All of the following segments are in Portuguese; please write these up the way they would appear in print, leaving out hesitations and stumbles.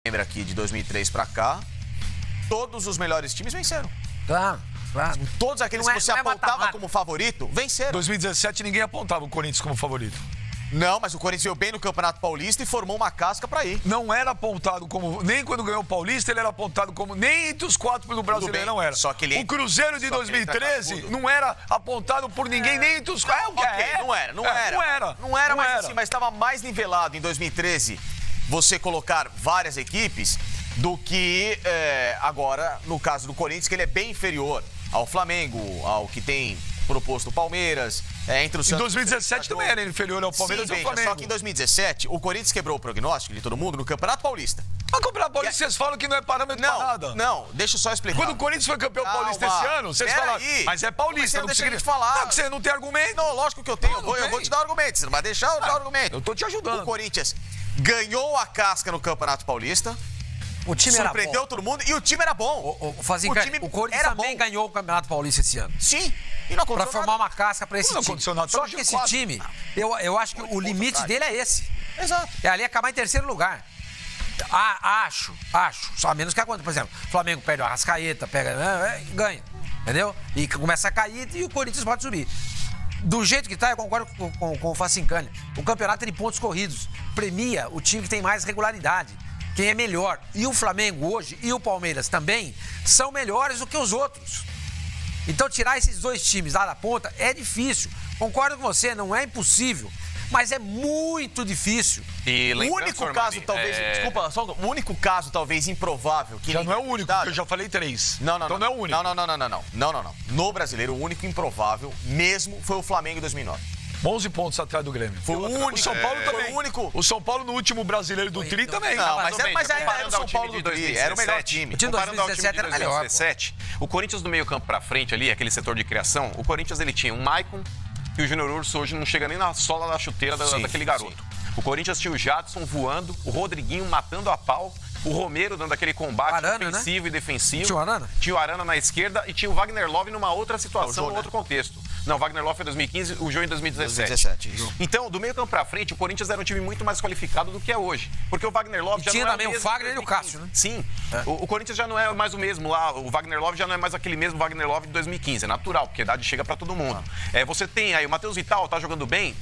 Lembra aqui de 2003 pra cá, todos os melhores times venceram. Claro. Todos aqueles que você apontava como favorito, venceram. 2017 ninguém apontava o Corinthians como favorito. Não, mas o Corinthians veio bem no Campeonato Paulista e formou uma casca pra ir. Não era apontado como... Nem quando ganhou o Paulista, ele era apontado como... Nem entre os 4 do Brasileiro não era. Só que ele... O Cruzeiro de 2013 não era apontado por ninguém, nem entre os... Não era, mas assim, mas estava mais nivelado em 2013 você colocar várias equipes do que agora, no caso do Corinthians, que ele é bem inferior ao Flamengo, ao que tem proposto o Palmeiras, entre os... Em 2017 também era inferior ao Palmeiras e ao Flamengo. Só que em 2017, o Corinthians quebrou o prognóstico de todo mundo no Campeonato Paulista. Mas o Campeonato Paulista, vocês falam que não é parâmetro pra nada. Não, deixa eu só explicar. Quando o Corinthians foi campeão paulista esse ano, vocês falaram, mas é paulista, não deixa eu te falar. Não, que você não tem argumento. Não, lógico que eu tenho, eu vou te dar argumento, você não vai deixar eu dar argumento. Eu tô te ajudando. O Corinthians ganhou a casca no Campeonato Paulista. O time surpreendeu todo mundo e o time era bom. O Corinthians também ganhou o Campeonato Paulista esse ano. Sim. E não pra formar uma casca pra esse time. Só que esse time, eu acho que o limite dele é esse. Exato. É ali acabar em terceiro lugar. Acho. Só menos que aconteça. Por exemplo, o Flamengo perde o Arrascaeta, ganha. Entendeu? E começa a cair e o Corinthians pode subir. Do jeito que tá, eu concordo com o Facincani. O campeonato é de pontos corridos. Premia o time que tem mais regularidade. Quem é melhor. E o Flamengo hoje e o Palmeiras também são melhores do que os outros. Então tirar esses dois times lá da ponta é difícil. Concordo com você, não é impossível, mas é muito difícil. E o único caso, talvez... Desculpa, só o único caso, talvez, improvável... que já não é o único, porque eu já falei 3. Não. Então não é o único. Não. No Brasileiro, o único improvável mesmo foi o Flamengo em 2009. 11 pontos atrás do Grêmio. Foi o único. O São Paulo também. Foi o único. O São Paulo no último Brasileiro do Tri também. Não, mas era o São Paulo do Tri. Era o melhor time. O time de 2017 era melhor. O Corinthians do meio campo pra frente ali, aquele setor de criação, o Corinthians ele tinha o Maicon e o Júnior Urso hoje não chega nem na sola da chuteira daquele garoto. Sim. O Corinthians tinha o Jadson voando, o Rodriguinho matando a pau, o Romero dando aquele combate ofensivo e defensivo. Tinha o Arana? Tinha o Arana na esquerda e tinha o Wagner Love numa outra situação, num outro contexto. Não, o Wagner Love foi em 2015, o Jô em 2017. Então, do meio campo pra frente, o Corinthians era um time muito mais qualificado do que é hoje. Porque o Wagner Love já tinha não é também o Fagner e o Cássio, né? Sim. O Corinthians já não é mais o mesmo lá. O Wagner Love já não é mais aquele mesmo Wagner Love de 2015. É natural, porque a idade chega pra todo mundo. Você tem aí o Matheus Vital, tá jogando bem,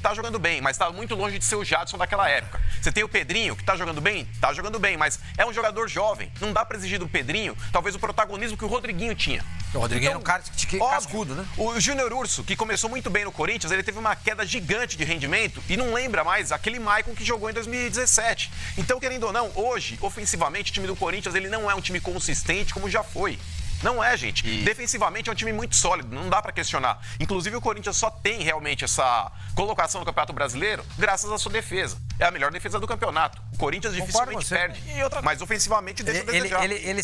mas tá muito longe de ser o Jadson daquela época. Você tem o Pedrinho, que tá jogando bem, mas é um jogador jovem. Não dá pra exigir do Pedrinho, talvez, o protagonismo que o Rodriguinho tinha. O Rodriguinho era um cara cascudo, né? O Júnior Urso, que começou muito bem no Corinthians, ele teve uma queda gigante de rendimento e não lembra mais aquele Maicon que jogou em 2017. Então, querendo ou não, hoje, ofensivamente, o time do Corinthians, ele não é um time consistente como já foi. Não é, gente. Defensivamente é um time muito sólido, não dá pra questionar. Inclusive, o Corinthians só tem realmente essa colocação no Campeonato Brasileiro graças à sua defesa. É a melhor defesa do campeonato. O Corinthians dificilmente perde. Mas ofensivamente deixa a desejar. Ele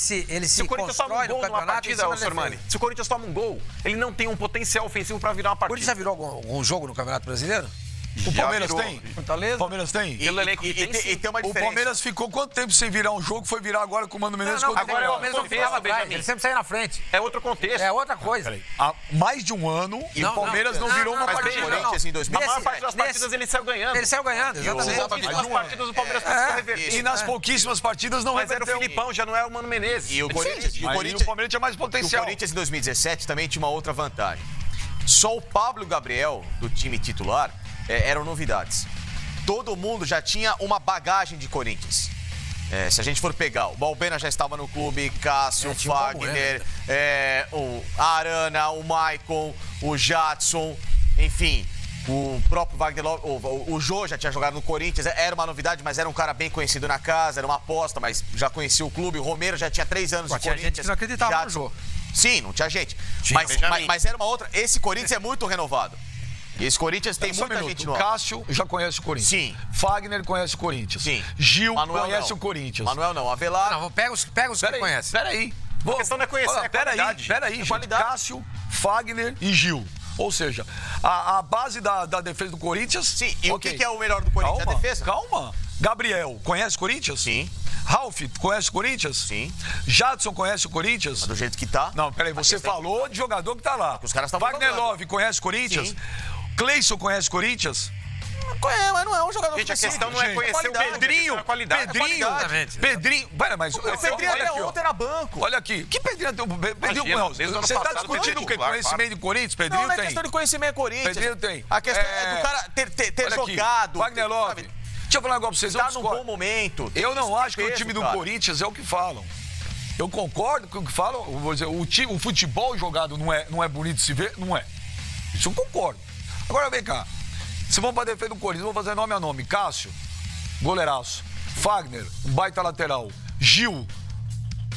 se o Corinthians toma um gol numa partida, Sormani, se o Corinthians toma um gol, ele não tem um potencial ofensivo pra virar uma partida. O Corinthians já virou algum jogo no Campeonato Brasileiro? O Palmeiras tem? Fortaleza? O Palmeiras tem? E tem uma diferença. O Palmeiras ficou quanto tempo sem virar um jogo? Foi virar agora com o Mano Menezes? Agora o Palmeiras não ficava atrás. Ele sempre sai na frente. É outro contexto. É outra coisa. Há mais de um ano e o Palmeiras não virou uma partida. Corinthians em 2017. A maior parte das partidas ele saiu ganhando. Ele saiu ganhando, exatamente. Nas partidas o Palmeiras precisou reverter. E nas pouquíssimas partidas não reverteu. Mas era o Filipão, já não era o Mano Menezes. E o Corinthians tinha mais potencial. O Corinthians em 2017 também tinha uma outra vantagem. Só o Pablo Gabriel, do time titular, eram novidades. Todo mundo já tinha uma bagagem de Corinthians. Se a gente for pegar, o Balbena já estava no clube, Cássio, Fagner, o Arana, o Maicon, o Jadson, enfim, o próprio Wagner, o Jô já tinha jogado no Corinthians, era uma novidade, mas era um cara bem conhecido na casa, era uma aposta, mas já conhecia o clube. O Romero já tinha 3 anos de Corinthians. Tinha gente que não acreditava no Jô. Sim, não tinha gente. Mas era uma outra. Esse Corinthians é muito renovado. E esse Corinthians tem muita gente nova. O Cássio já conhece o Corinthians. Sim. Fagner conhece o Corinthians. Sim. Gil Manuel conhece não. o Corinthians. Manuel não. Avelar... Não, pega os que conhece. Peraí. A questão não é conhecer, é qualidade. Peraí, gente. Cássio, Fagner e Gil. Ou seja, a base da defesa do Corinthians... Sim, e o que é o melhor do Corinthians? A defesa? Calma. Gabriel, conhece o Corinthians? Sim. Ralf, conhece o Corinthians? Sim. Jadson conhece o Corinthians? Mas do jeito que tá... Não, peraí, você falou de jogador que tá lá. Os caras estão Wagner Love conhece o Corinthians? Sim. Cleison conhece o Corinthians? Mas não é um jogador Gente, a suficiente. questão não é conhecer o Pedrinho. A qualidade. Pedrinho. Pera, mas O Pedrinho até ontem era banco. Olha aqui. Que Pedrinho tem? Desde o ano Você tá passado, discutindo o quê? claro, Conhecimento de Corinthians? Pedrinho Não é tem. questão de conhecimento Corinthians. Pedrinho tem. A questão é do cara ter Olha aqui, jogado. Wagner Love. Deixa eu falar um negócio pra vocês. Tá num bom momento. Eu não acho que o peso, time do cara. Corinthians é o que falam. Eu concordo com o que falam. Vou dizer, o futebol jogado não é bonito de se ver? Não é. Isso eu concordo. Agora vem cá. Se vamos para defesa do Corinthians, vou fazer nome a nome. Cássio, goleiraço. Fagner, um baita lateral. Gil.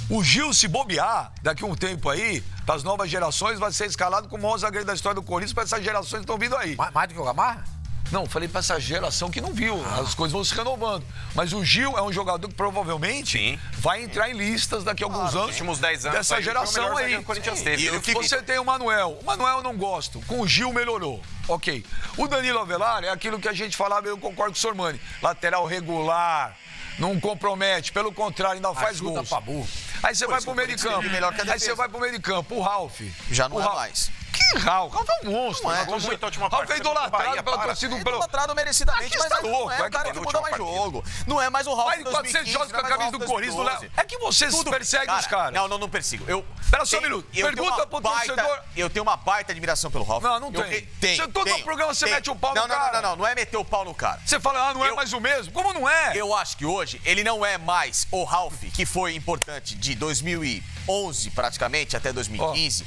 O Gil, se bobear, daqui a um tempo aí, para as novas gerações, vai ser escalado como o maior zagueiro da história do Corinthians para essas gerações que estão vindo aí. Mais do que o Gamarra? Não, falei para essa geração que não viu. As coisas vão se renovando. Mas o Gil é um jogador que provavelmente vai entrar em listas daqui a alguns anos. Últimos 10 anos. Dessa geração aí. O Corinthians teve. E você tem o Manuel. O Manuel eu não gosto. Com o Gil melhorou. Ok. O Danilo Avelar é aquilo que a gente falava, eu concordo com o Sormani. Lateral regular. Não compromete, pelo contrário, ainda faz Ajuda gols. pra burro. Aí você vai pro meio de campo. melhor que a Aí defesa. você vai pro meio de campo. O Ralf. Já não O é Ralf. mais. Que Ralf? Ralf é um monstro. Não é. Jogou muito a última Ralf é partida contra o idolatrado Bahia, pela para. torcida. É Pelo... idolatrado merecidamente, Aqui mas está não louco, é é o cara que que na muda última mais partida. jogo. Não é mais o Ralf Mas de quando você 2015, joga com a não é mais o camisa Ralf do de Corinthians, 2012. é que você persegue os caras. Não persigo. Espera só um minuto. eu tenho Pergunta uma pro baita- torcedor. Eu tenho uma baita admiração pelo Ralf. Não tem. Você todo programa você mete o pau no cara. Não é meter o pau no cara. Você fala, não é Eu- mais o mesmo? Como não é? Eu acho que hoje ele não é mais o Ralf, que foi importante de 2011 praticamente até 2015.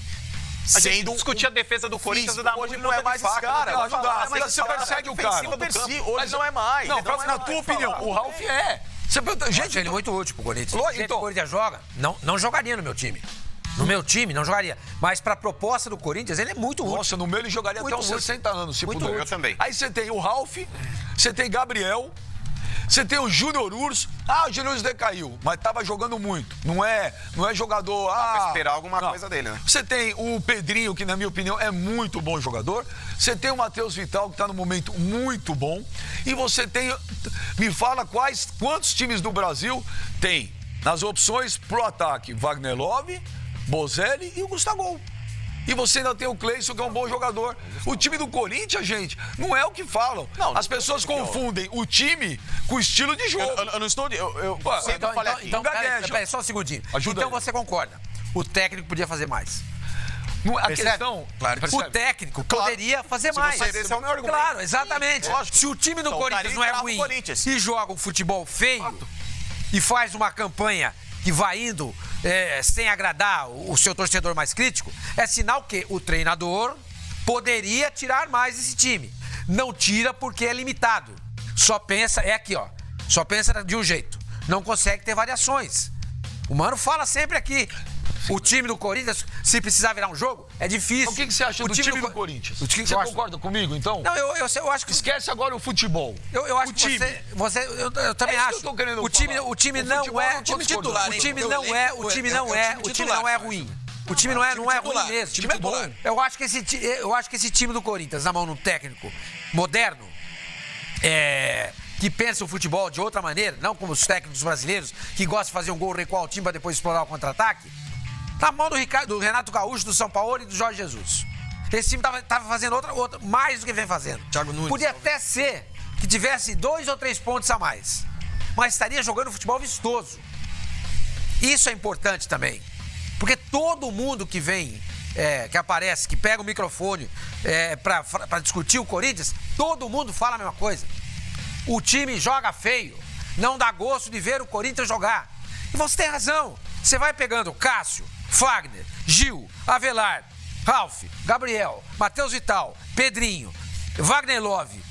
A gente Sendo discutia a defesa do Corinthians e da hoje não é mais esse cara. Não, não dá. Mas Você persegue o cara. Eu persigo, hoje não é mais. Não, Então, na tua opinião, o Ralf é. Você pergunta, Gente, ele é muito útil pro Corinthians. Lógico, O jeito que então. o Corinthians joga, não jogaria no meu time. No meu time, não jogaria. Mas pra proposta do Corinthians, ele é muito útil. Nossa, no meu ele jogaria Muito até uns útil. 60 anos, se Muito puder. útil. Eu também. Aí você tem o Ralf, você tem Gabriel, você tem o Júnior Urso. O Júnior Urso decaiu, mas tava jogando muito. Não é jogador... pra esperar alguma coisa dele, né? Você tem o Pedrinho, que na minha opinião é muito bom jogador. Você tem o Matheus Vital, que tá num momento muito bom. E você tem... Me fala quantos times do Brasil tem nas opções pro ataque Wagner Love, Bozelli e o Gustavo. E você ainda tem o Cleison, que é um bom jogador. O time do Corinthians, gente, não é o que falam. As pessoas confundem o time com o estilo de jogo. Eu não estou... Eu Pô, sempre falei aqui. Então, gagueja. peraí, só um segundinho. Ajuda Então ele. você concorda. O técnico podia fazer mais. A Percebe? questão... O técnico poderia fazer mais. esse é o meu argumento. Claro, exatamente. Lógico. Se o time do Então, Corinthians Carilho não é trava o ruim Corinthians. e joga um futebol feio e faz uma campanha que vai indo sem agradar o seu torcedor mais crítico, é sinal que o treinador poderia tirar mais esse time. Não tira porque é limitado. Só pensa, só pensa de um jeito. Não consegue ter variações. O Mano fala sempre aqui. O time do Corinthians, se precisar virar um jogo, é difícil. O que você acha do time do Corinthians? Você concorda comigo, então? Não, eu acho que... Esquece agora o futebol. Eu acho o que time. eu também É isso que acho. eu tô querendo O time falar. não futebol é não tô discordando. o time não é ruim. O time não é ruim mesmo. time é bom. Eu acho que esse time do Corinthians na mão de um técnico moderno, que pensa o futebol de outra maneira, não como os técnicos brasileiros que gostam de fazer um gol, recuar o time para depois explorar o contra-ataque, na mão do Renato Gaúcho, do São Paulo e do Jorge Jesus. Esse time tava fazendo outra mais do que vem fazendo. Thiago Nunes, Podia até ser que tivesse 2 ou 3 pontos a mais, mas estaria jogando futebol vistoso. Isso é importante também, porque todo mundo que vem, que aparece, que pega o microfone para discutir o Corinthians, todo mundo fala a mesma coisa. O time joga feio, não dá gosto de ver o Corinthians jogar. E você tem razão. Você vai pegando Cássio, Fagner, Gil, Avelar, Ralf, Gabriel, Matheus Vital, Pedrinho, Wagner Love,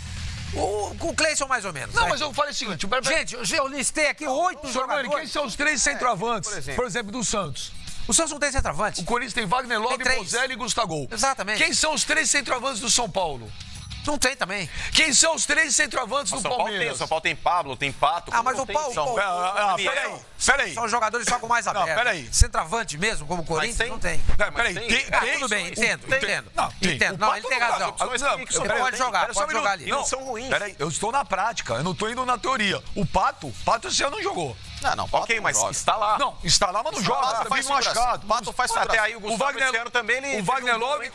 o Cleison mais ou menos. Não, né? mas eu falei o seguinte... Gente, eu listei aqui 8 Sormani, jogadores. quem são os 3 centroavantes, por exemplo, do Santos? O Santos não tem centroavante. O Corinthians tem Wagner Love, Tem 3. Bozelli e Gustavo. Exatamente. Quem são os 3 centroavantes do São Paulo? Não tem também. Quem são os 3 centroavantes do São Paulo tem, Palmeiras? o São Paulo tem Pablo, tem Pato. Ah, mas não o tem Paulo... São- Peraí. São jogadores só com mais aberto. peraí. Centroavante mesmo, como o Corinthians, tem. não tem. Peraí, Tudo bem, entendo. Não, tem. Entendo. Não, ele tem razão. Ele pode jogar ali. Não são ruins. Peraí, eu estou na prática, eu não estou indo na teoria. O Pato esse ano não jogou. Não, Pato Ok, não mas joga. está lá. Não, está lá, mas não joga. Pato Tá faz vivo machucado. Pato faz Até aí o O Gustavo esse ano também, ele... o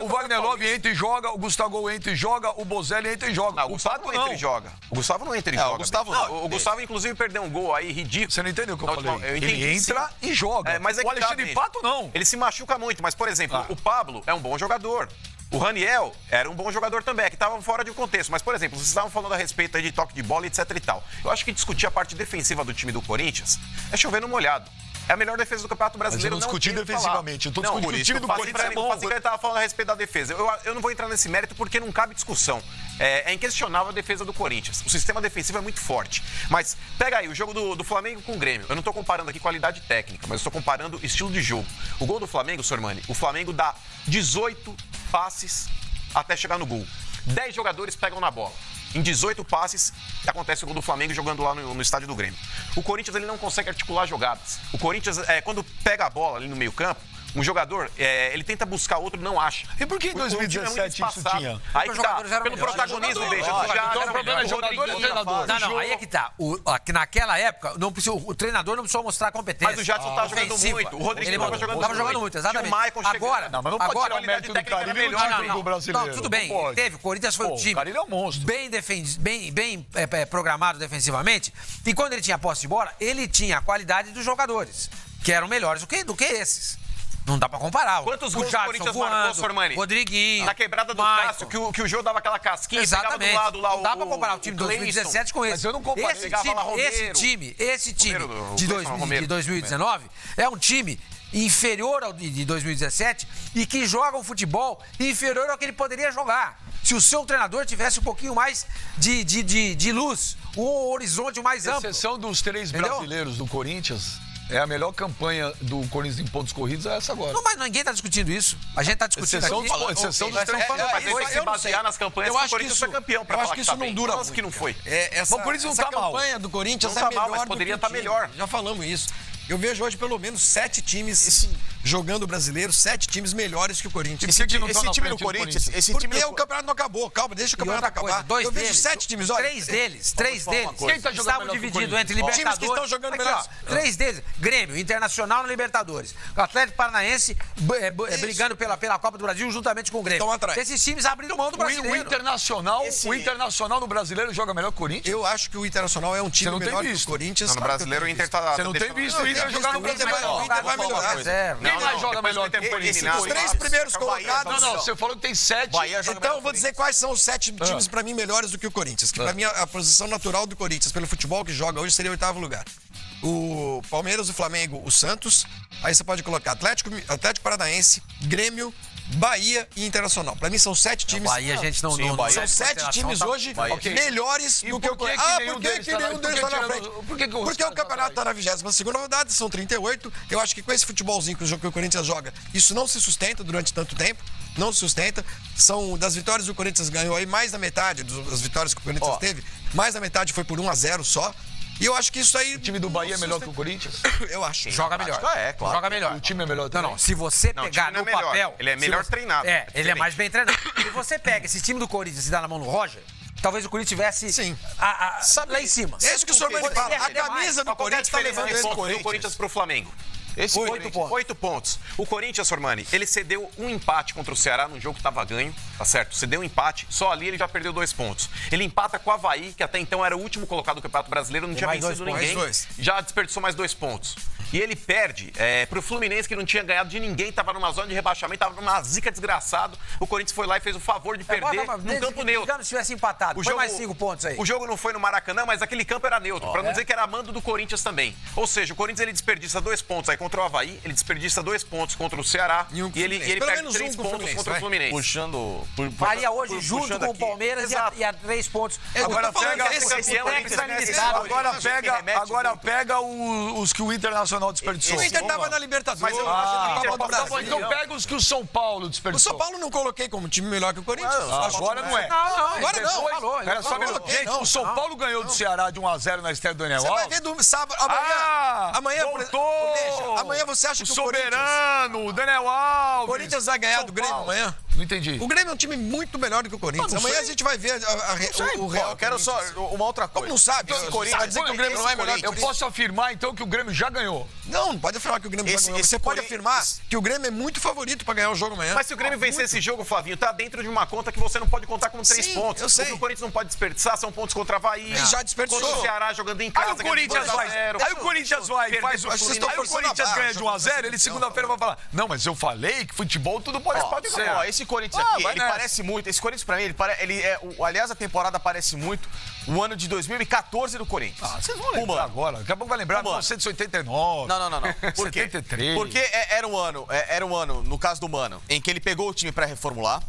Wagner Love entra e joga, o Gustavo entra e joga, o Bozelli entra e joga. Não, o Gustavo não entra e joga. O Gustavo não entra e joga. O Gustavo não. não. O Gustavo, inclusive, perdeu um gol aí ridículo. Você não entendeu o que eu falei? Eu entendi, Ele entra sim. e joga. Mas é o que Alexandre tá, Pato não. Ele se machuca muito, mas, por exemplo, o Pablo é um bom jogador. O Raniel era um bom jogador também, que estava fora de contexto. Mas, por exemplo, vocês estavam falando a respeito aí de toque de bola, etc e tal. Eu acho que discutir a parte defensiva do time do Corinthians é chover no molhado. É a melhor defesa do Campeonato Brasileiro. Mas eu não discuti tenho o que defensivamente. Eu tô discutindo por o time do Corinthians é bom. O Fazinho estava falando a respeito da defesa. Eu não vou entrar nesse mérito porque não cabe discussão. É inquestionável a defesa do Corinthians. O sistema defensivo é muito forte. Mas pega aí o jogo do Flamengo com o Grêmio. Eu não estou comparando aqui qualidade técnica, mas estou comparando estilo de jogo. O gol do Flamengo, Sormani, o Flamengo dá 18 passes até chegar no gol. 10 jogadores pegam na bola. Em 18 passes, acontece o gol do Flamengo jogando lá no estádio do Grêmio. O Corinthians ele não consegue articular jogadas. O Corinthians, quando pega a bola ali no meio campo, um jogador, ele tenta buscar outro, não acha. E por que em 2017 isso tinha? Aí Os que tá, jogadores eram pelo melhores. protagonismo, veja. Então o problema é jogador e treinador. Não, aí é que tá. Naquela época, o treinador não precisou mostrar competência. Mas o Jadson tá jogando ofensiva. muito. O Rodrigo Ele tava jogando tava jogando muito, exatamente. Tinha o Maicon chegando. Agora, Não, mas não pode agora, tirar o mérito do Carilho e melhor, do time do brasileiro. Não, tudo bem, Não pode. teve. O Corinthians foi um time. O Carilho é um monstro. Bem programado defensivamente. E quando ele tinha posse de bola, ele tinha a qualidade dos jogadores, que eram melhores do que esses. Não dá pra comparar. Quantos o gols o Jadson Corinthians voando, marcou, Sormani? Rodriguinho. Na quebrada do Maicon. Cássio, que o Jô dava aquela casquinha e pegava Exatamente. do lado lá não dá pra comparar o time de 2017 com esse. Mas eu não comparei. Esse Pegava lá Romero. time Romero, de Romero. 2019 é um time inferior ao de 2017 e que joga um futebol inferior ao que ele poderia jogar. Se o seu treinador tivesse um pouquinho mais de luz, um horizonte mais amplo. Exceção dos 3 brasileiros do Corinthians, é a melhor campanha do Corinthians em pontos corridos é essa agora. Não, mas ninguém tá discutindo isso. A gente tá discutindo Exceção aqui. exceção dos Nós estamos falando Mas ele tem que se eu não basear sei. nas campanhas Eu que o acho que Corinthians isso- foi campeão pra eu acho falar que isso tá não bem. dura Nossa, muito. que não foi. Mas o Corinthians não essa tá mal. campanha do Corinthians Não é tá melhor mal, mas do poderia que o tá time. melhor. Já falamos isso. Eu vejo hoje pelo menos 7 times jogando brasileiro, 7 times melhores que o Corinthians. Esse time não tá Esse na time do frente do Corinthians, Corinthians. esse time Porque do o campeonato não acabou. Calma, deixa o E campeonato outra coisa, acabar. Eu vejo 7 times, olha. Três deles falar uma coisa. Quem tá jogando estavam melhor que o divididos Corinthians? entre Times Libertadores. que estão jogando Aqui, melhor. ó, 3 deles, Grêmio, Internacional na Libertadores. O Atlético Paranaense brigando pela Copa do Brasil juntamente com o Grêmio. Estão atrás. Esses times abriram mão do brasileiro. O Internacional no brasileiro joga melhor que o Corinthians? Eu acho que o Internacional é um time Você não tem melhor que o visto. Corinthians. No Claro que brasileiro o eu tenho Inter tá... Você não tem visto o Inter jogar no o Inter brasileiro? vai- o Inter vai melhorar. Quem mais joga melhor que o Corinthians? Os 3 primeiros colocados. Não, você falou que tem 7. Bahia joga Então, melhor eu vou que o dizer quais são os 7 times, pra mim, melhores do que o Corinthians. Que, pra mim, a posição natural do Corinthians, pelo futebol que joga hoje, seria o 8º lugar. O Palmeiras, o Flamengo, o Santos. Aí você pode colocar Atlético Paranaense, Grêmio, Bahia e Internacional. Pra mim, são 7 times. Bahia, a gente não... Sim, o Bahia São 7 times hoje melhores do que o Corinthians. nenhum Por que deles tá nenhum na- deles por que tá na tirando- frente? por que que o Porque o Rosado tá campeonato tá na 22ª rodada, são 38. Eu acho que com esse futebolzinho que o Corinthians joga, isso não se sustenta durante tanto tempo. Não se sustenta. São das vitórias que o Corinthians ganhou aí, mais da metade das vitórias que o Corinthians teve, mais da metade foi por 1-0 só. E eu acho que isso aí. O time do Bahia é melhor que o Corinthians? Eu acho. Joga melhor. É, claro. Joga melhor. O time é melhor Não, também? não. Se você Não, o pegar time não no é melhor. papel... Ele é se melhor você- treinado. É, É ele é diferente. mais bem treinado. Se você pega esse time do Corinthians e dá na mão no Roger, talvez o Corinthians tivesse Sim. lá em cima. É isso que o senhor Porque fala. A ele é mais. camisa do Qual que é a Corinthians tá diferença levando de esse pontos do Corinthians. Corinthians pro Flamengo? Esse 8 pontos. 8 pontos. O Corinthians, Sormani, ele cedeu um empate contra o Ceará num jogo que estava ganho, tá certo? Cedeu um empate, só ali ele já perdeu 2 pontos. Ele empata com o Avaí, que até então era o último colocado do Campeonato Brasileiro, não tinha mais vencido 2 ninguém. pontos. Já desperdiçou mais 2 pontos. E ele perde pro Fluminense, que não tinha ganhado de ninguém, tava numa zona de rebaixamento, tava numa zica desgraçado. O Corinthians foi lá e fez o favor de perder num campo neutro. Digamos se tivesse empatado. Põe mais 5 pontos aí. O jogo não foi no Maracanã, mas aquele campo era neutro, pra não dizer que era mando do Corinthians também. Ou seja, o Corinthians ele desperdiça 2 pontos aí contra o Avaí, ele desperdiça 2 pontos contra o Ceará E um com o ele Fluminense. Pelo perde menos 3 um com o pontos Fluminense, contra o vai. Fluminense. Puxando... Faria hoje junto puxando com o aqui. Palmeiras e a 3 pontos. Agora Eu tô falando pega que esse campeão, técnico ele limitado. Agora pega os que o Internacional desperdiçou. O Inter tava na Libertadores. Mas eu na acho que o Inter Copa do passou- Brasil. Então pega os que o São Paulo O desperdiçou. São Paulo não coloquei como time melhor que o Corinthians. Agora não é. Agora não. Depois- falou, ele Pera só um falou. minuto. Gente, Não, o São Paulo ganhou do Ceará de 1-0 na estreia do Daniel Você vai Alves. ver do sábado, amanhã, voltou! Veja, amanhã você acha o que o Corinthians, soberano, o Daniel Alves. Corinthians vai ganhar São do Grêmio Paulo. amanhã? Não entendi. O Grêmio é um time muito melhor do que o Corinthians. Não Amanhã sei. a gente vai ver o Real. Eu quero só uma outra coisa. Como não sabe? Esse Você Corinthians- vai dizer que o Grêmio não é melhor que o Eu Corinthians? posso afirmar, então, que o Grêmio já ganhou. Não pode afirmar que o Grêmio já ganhou. Você pode afirmar que o Grêmio é muito favorito pra ganhar o jogo amanhã. Mas se o Grêmio vencer esse jogo, Flavinho, tá dentro de uma conta que você não pode contar com 3 Sim, pontos. eu sei. O que o Corinthians não pode desperdiçar são pontos contra a Havaí. Ele já desperdiçou. Contra o Ceará jogando em casa. Aí o Corinthians vai. Aí o Corinthians vai e faz o Mas vocês estão Aí o forçando a Corinthians barra, ganha de 1 a 0, ele segunda-feira vai falar: não, mas eu falei que futebol tudo pode ser. Ó, esse Corinthians Ah, aqui, vai ele nessa. parece muito. Esse Corinthians, pra mim, aliás, a temporada parece muito o ano de 2014 do Corinthians. Ah, vocês vão lembrar agora. Daqui a pouco vai lembrar de Mano. 1989. Não. Por quê? 73. Porque era um ano, no caso do Mano, em que ele pegou o time pra reformular.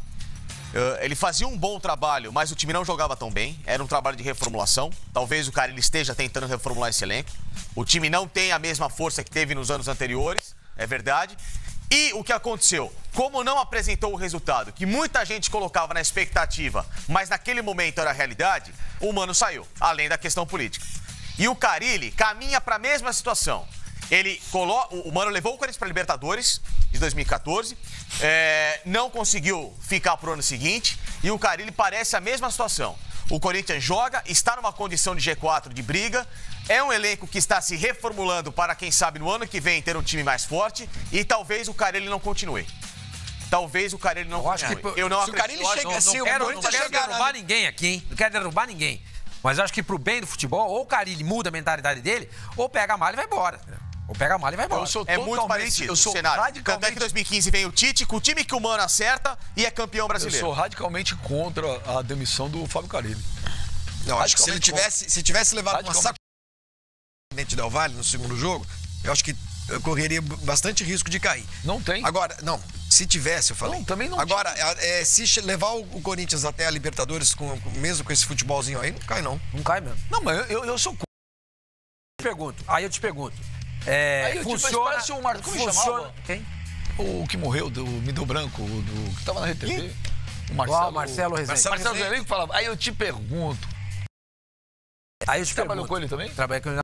Ele fazia um bom trabalho, mas o time não jogava tão bem. Era um trabalho de reformulação. Talvez o cara ele esteja tentando reformular esse elenco. O time não tem a mesma força que teve nos anos anteriores, é verdade. E o que aconteceu? Como não apresentou o resultado que muita gente colocava na expectativa, mas naquele momento era a realidade, o Mano saiu, além da questão política. E o Carille caminha para a mesma situação. O Mano levou o Corinthians para a Libertadores de 2014, não conseguiu ficar pro ano seguinte, e o Carille parece a mesma situação. O Corinthians joga, está numa condição de G4 de briga, é um elenco que está se reformulando para, quem sabe, no ano que vem ter um time mais forte, e talvez o Carille não continue. Eu não Se o Carille chega assim, o Não Corinthians quero chegar derrubar ninguém aqui, hein? Não quero derrubar ninguém. Mas acho que pro bem do futebol, ou o Carille muda a mentalidade dele, ou pega a mala e vai embora. Ou pega a mala e vai embora. Eu sou É muito totalmente- parecido eu sou o cenário. radicalmente- Tanto é que em 2015 vem o Tite, com o time que o Mano acerta e é campeão Eu brasileiro. sou radicalmente contra a demissão do Fábio Carille. Não, acho que se ele tivesse levado uma Radicalmente. saco dentro Del Valle no segundo jogo, eu acho que eu correria bastante risco de cair. Não tem. Agora, não, se tivesse, eu falei. Não, também não Agora, se levar o Corinthians até a Libertadores, mesmo com esse futebolzinho aí, não cai não. Não cai mesmo. Não, mas eu sou contra. Aí eu te pergunto. Aí eu te- Funciona. parece o Marcos, como funciona. chamava? Quem? O que morreu, me deu branco, do que tava na RTV. O Marcelo Rezende. Marcelo Rezende que falava. Aí eu te pergunto. Aí eu te Trabalhou pergunto. com ele também? Trabalhei com ele.